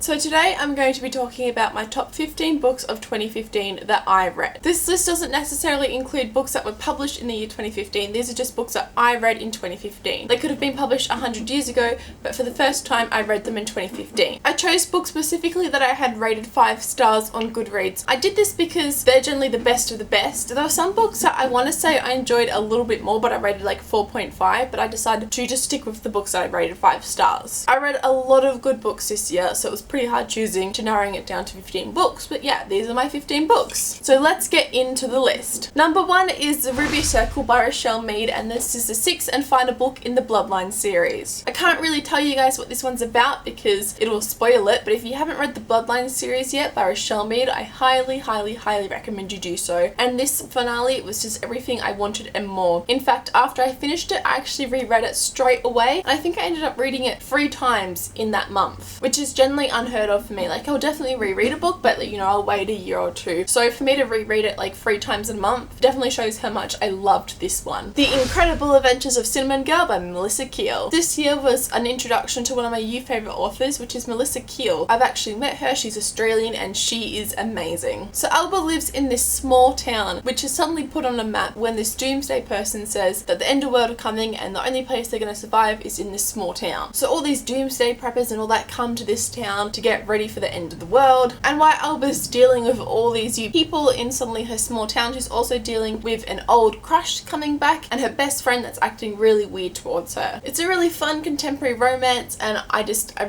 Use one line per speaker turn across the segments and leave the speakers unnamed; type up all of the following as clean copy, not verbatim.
So today I'm going to be talking about my top 15 books of 2015 that I read. This list doesn't necessarily include books that were published in the year 2015, these are just books that I read in 2015. They could have been published 100 years ago, but for the first time I read them in 2015. I chose books specifically that I had rated 5 stars on Goodreads. I did this because they're generally the best of the best. There were some books that I want to say I enjoyed a little bit more, but I rated like 4.5, but I decided to just stick with the books that I rated 5 stars. I read a lot of good books this year, so it was pretty hard choosing to narrowing it down to 15 books, but yeah, these are my 15 books. So let's get into the list. Number 1 is The Ruby Circle by Rochelle Mead, and this is the 6th and final book in the Bloodline series. I can't really tell you guys what this one's about because it will spoil it, but if you haven't read the Bloodline series yet by Rochelle Mead, I highly recommend you do so. And this finale was just everything I wanted and more. In fact, after I finished it, I actually reread it straight away, and I think I ended up reading it 3 times in that month, which is generally unheard of for me. Like, I'll definitely reread a book, but you know, I'll wait a year or two. So for me to reread it like 3 times a month definitely shows how much I loved this one. The Incredible Adventures of Cinnamon Girl by Melissa Keel. This year was an introduction to one of my new favourite authors, which is Melissa Keel. I've actually met her, she's Australian, and she is amazing. So Alba lives in this small town, which is suddenly put on a map when this doomsday person says that the end of the world are coming and the only place they're going to survive is in this small town. So all these doomsday preppers and all that come to this town to get ready for the end of the world, and while Alba's dealing with all these new people in suddenly her small town, she's also dealing with an old crush coming back and her best friend that's acting really weird towards her. It's a really fun contemporary romance, and I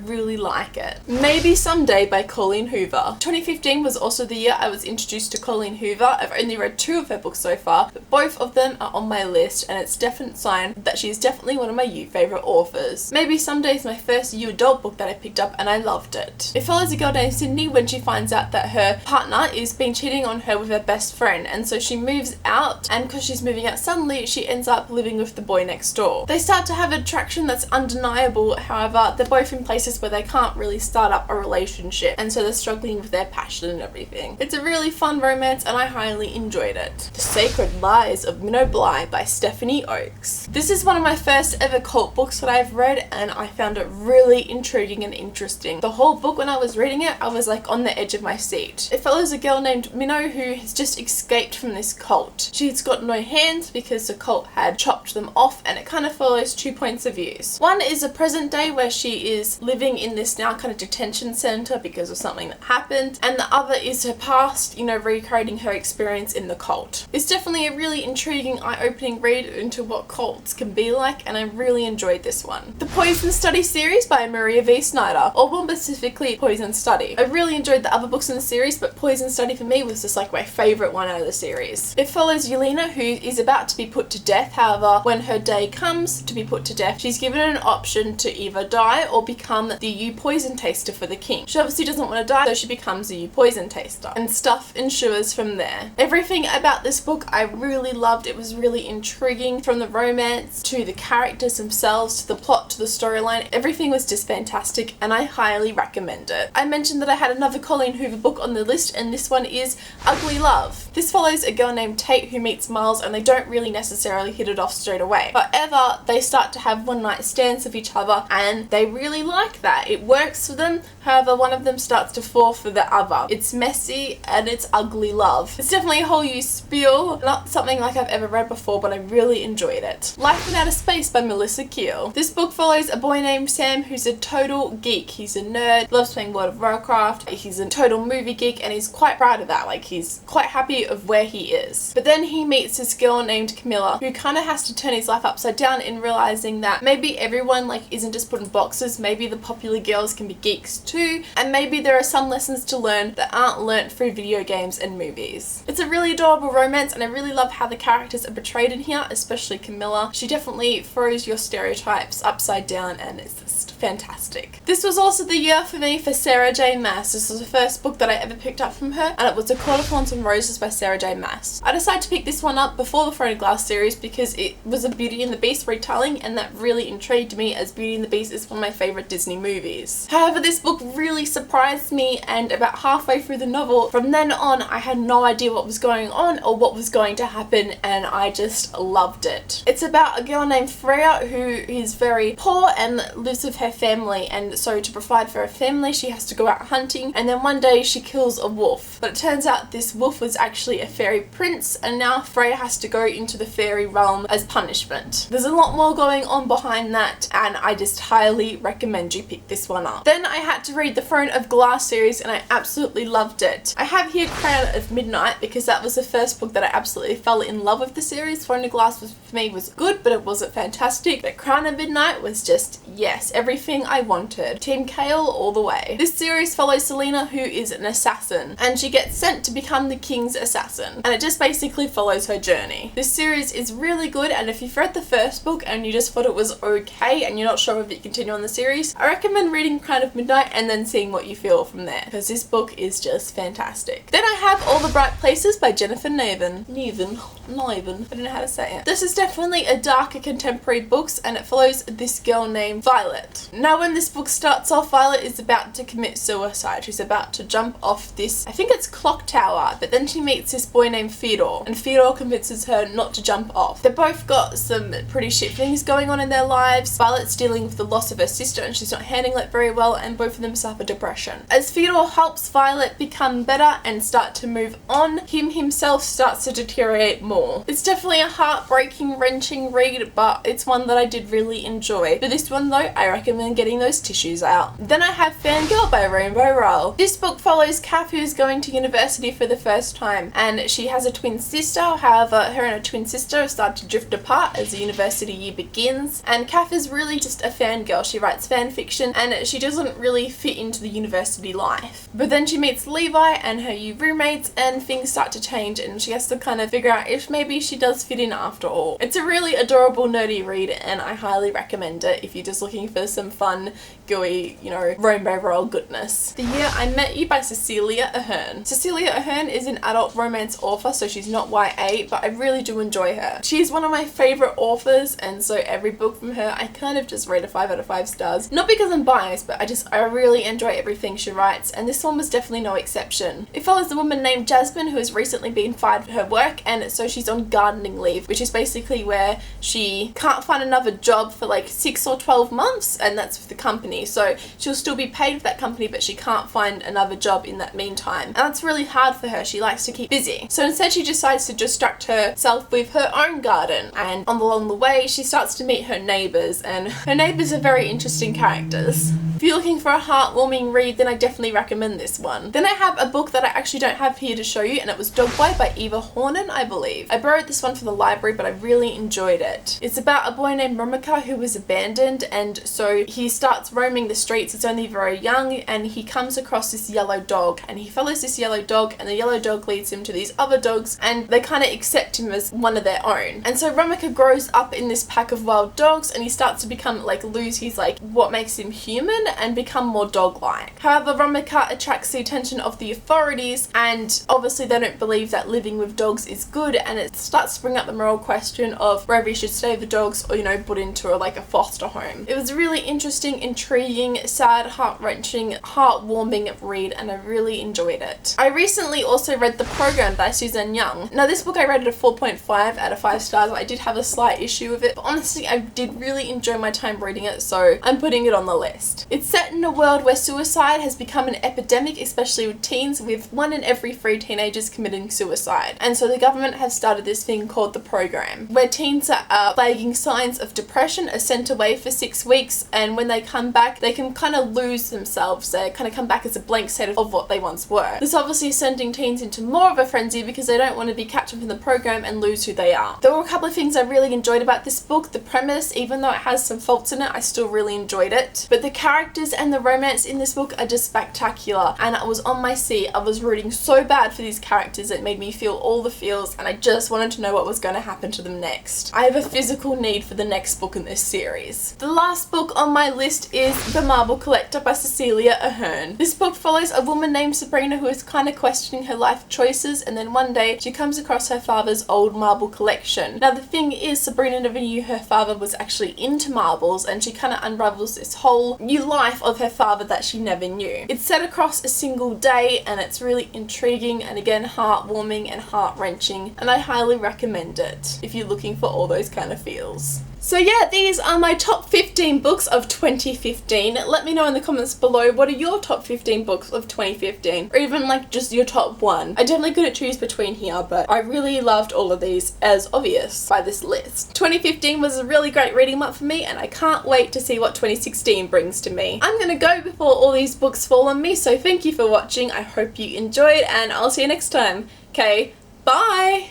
really like it. Maybe Someday by Colleen Hoover. 2015 was also the year I was introduced to Colleen Hoover. I've only read 2 of her books so far, but both of them are on my list, and it's a definite sign that she's definitely one of my new favourite authors. Maybe Someday is my first new adult book that I picked up, and I loved it. It follows a girl named Sydney when she finds out that her partner is been cheating on her with her best friend, and so she moves out, and because she's moving out suddenly, she ends up living with the boy next door. They start to have an attraction that's undeniable, however, they're both in places where they can't really start up a relationship, and so they're struggling with their passion and everything. It's a really fun romance, and I highly enjoyed it. The Sacred Lies of Minnow Bly by Stephanie Oakes. This is one of my first ever cult books that I've read, and I found it really intriguing and interesting. The whole book, when I was reading it, I was like on the edge of my seat. It follows a girl named Minnow who has just escaped from this cult. She's got no hands because the cult had chopped them off, and it kind of follows 2 points of views. One is a present day where she is living in this now kind of detention center because of something that happened, and the other is her past, you know, recreating her experience in the cult. It's definitely a really intriguing, eye-opening read into what cults can be like, and I really enjoyed this one. The Poison Study series by Maria V. Snyder, or more specifically Poison Study. I really enjoyed the other books in the series, but Poison Study for me was just like my favourite one out of the series. It follows Yelena, who is about to be put to death. However, when her day comes to be put to death, she's given an option to either die or become the U poison taster for the king. She obviously doesn't want to die, so she becomes the U poison taster, and stuff ensures from there. Everything about this book I really loved. It was really intriguing, from the romance to the characters themselves to the plot to the storyline. Everything was just fantastic, and I highly recommend it. I mentioned that I had another Colleen Hoover book on the list, and this one is Ugly Love. This follows a girl named Tate who meets Miles, and they don't really necessarily hit it off straight away. However, they start to have one-night stands with each other, and they really like that. It works for them. However, one of them starts to fall for the other. It's messy and it's ugly love. It's definitely a whole new spiel, not something like I've ever read before, but I really enjoyed it. Life in Outer Space by Melissa Keel. This book follows a boy named Sam who's a total geek. He's a nerd, loves playing World of Warcraft, he's a total movie geek, and he's quite proud of that. Like, he's quite happy of where he is. But then he meets this girl named Camilla who kind of has to turn his life upside down in realizing that maybe everyone like isn't just put in boxes, maybe the popular girls can be geeks too, and maybe there are some lessons to learn that aren't learnt through video games and movies. It's a really adorable romance, and I really love how the characters are portrayed in here, especially Camilla. She definitely throws your stereotypes upside down, and it's just fantastic. This was also the year for me for Sarah J. Maas. This was the first book that I ever picked up from her, and it was The Provence and Roses by Sarah J. Maas. I decided to pick this one up before the Throne of Glass series because it was a Beauty and the Beast retelling, and that really intrigued me, as Beauty and the Beast is one of my favourite Disney movies. However, this book really surprised me, and about halfway through the novel, from then on, I had no idea what was going on or what was going to happen, and I just loved it. It's about a girl named Freya who is very poor and lives with her family, and so to provide for her family, family. She has to go out hunting, and then one day she kills a wolf. But it turns out this wolf was actually a fairy prince, and now Freya has to go into the fairy realm as punishment. There's a lot more going on behind that, and I just highly recommend you pick this one up. Then I had to read the Throne of Glass series, and I absolutely loved it. I have here Crown of Midnight because that was the first book that I absolutely fell in love with the series. Throne of Glass for me was good, but it wasn't fantastic. But Crown of Midnight was just, yes, everything I wanted. Team Kale all the way. This series follows Selena, who is an assassin, and she gets sent to become the king's assassin, and it just basically follows her journey. This series is really good, and if you've read the first book and you just thought it was okay and you're not sure if you continue on the series, I recommend reading Crown of Midnight and then seeing what you feel from there, because this book is just fantastic. Then I have All the Bright Places by Jennifer Niven. I don't know how to say it. This is definitely a darker contemporary book, and it follows this girl named Violet. Now when this book starts off, Violet is about to commit suicide. She's about to jump off this, I think it's clock tower, but then she meets this boy named Fedor, and Fedor convinces her not to jump off. They've both got some pretty shit things going on in their lives. Violet's dealing with the loss of her sister, and she's not handling it very well, and both of them suffer depression. As Fedor helps Violet become better and start to move on, him himself starts to deteriorate more. It's definitely a heartbreaking, wrenching read, but it's one that I did really enjoy. For this one though, I recommend getting those tissues out. Then I have Fangirl by Rainbow Rowell. This book follows Kath, who's going to university for the first time, and she has a twin sister. However, her and her twin sister start to drift apart as the university year begins, and Kath is really just a fangirl. She writes fan fiction, and she doesn't really fit into the university life. But then she meets Levi and her new roommates, and things start to change, and she has to kind of figure out if maybe she does fit in after all. It's a really adorable, nerdy read, and I highly recommend it if you're just looking for some fun, gooey, you know, Rainbow Rowell goodness. The Year I Met You by Cecilia Ahern. Cecilia Ahern is an adult romance author, so she's not YA, but I really do enjoy her. She's one of my favourite authors, and so every book from her I kind of just rate a 5 out of 5 stars. Not because I'm biased, but I really enjoy everything she writes, and this one was definitely no exception. It follows a woman named Jasmine who has recently been fired for her work, and so she's on gardening leave, which is basically where she can't find another job for like 6 or 12 months, and that's with the company. So she'll still be paid for that company, but she can't find another job in that meantime, and that's really hard for her. She likes to keep busy, so instead she decides to distract herself with her own garden, and along the way she starts to meet her neighbours, and her neighbours are very interesting characters. If you're looking for a heartwarming read, then I definitely recommend this one. Then I have a book that I actually don't have here to show you, and it was Dog Boy by Eva Hornan, I believe. I borrowed this one from the library, but I really enjoyed it. It's about a boy named Romika who was abandoned, and so he starts roaming the streets. It's only very young, and he comes across this yellow dog, and he follows this yellow dog, and the yellow dog leads him to these other dogs, and they kind of accept him as one of their own. And so Romika grows up in this pack of wild dogs, and he starts to become lose his what makes him human and become more dog-like. However, Romika attracts the attention of the authorities, and obviously they don't believe that living with dogs is good, and it starts to bring up the moral question of whether you should stay with the dogs or, you know, put into a foster home. It was a really interesting, intriguing, sad, heart-wrenching, heartwarming read, and I really enjoyed it. I recently also read The Program by Suzanne Young. Now this book I rated a 4.5 out of 5 stars. I did have a slight issue with it, but honestly I did really enjoy my time reading it, so I'm putting it on the list. It's set in a world where suicide has become an epidemic, especially with teens, with 1 in every 3 teenagers committing suicide. And so the government have started this thing called The Program, where teens are flagging signs of depression, are sent away for 6 weeks, and when they come back they can kind of lose themselves. They kind of come back as a blank slate of what they once were. This obviously is sending teens into more of a frenzy because they don't want to be captured from the program and lose who they are. There were a couple of things I really enjoyed about this book. The premise, even though it has some faults in it, I still really enjoyed it. But the characters and the romance in this book are just spectacular, and I was on my seat. I was rooting so bad for these characters. It made me feel all the feels, and I just wanted to know what was going to happen to them next. I have a physical need for the next book in this series. The last book on my list is The Marble Collector by Cecilia Ahern. This book follows a woman named Sabrina who is kind of questioning her life choices, and then one day she comes across her father's old marble collection. Now the thing is, Sabrina never knew her father was actually into marbles, and she kind of unravels this whole new life of her father that she never knew. It's set across a single day, and it's really intriguing and again heartwarming and heart-wrenching, and I highly recommend it if you're looking for all those kind of feels. So yeah, these are my top 15 books of 2015. Let me know in the comments below, what are your top 15 books of 2015? Or even like just your top one. I definitely couldn't choose between here, but I really loved all of these, as obvious by this list. 2015 was a really great reading month for me, and I can't wait to see what 2016 brings to me. I'm gonna go before all these books fall on me, so thank you for watching. I hope you enjoyed, and I'll see you next time. Okay, bye!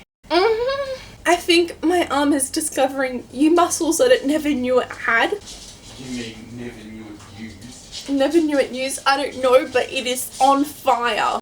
I think my arm is discovering new muscles that it never knew it had.
You mean never knew it used?
Never knew it used? I don't know, but it is on fire.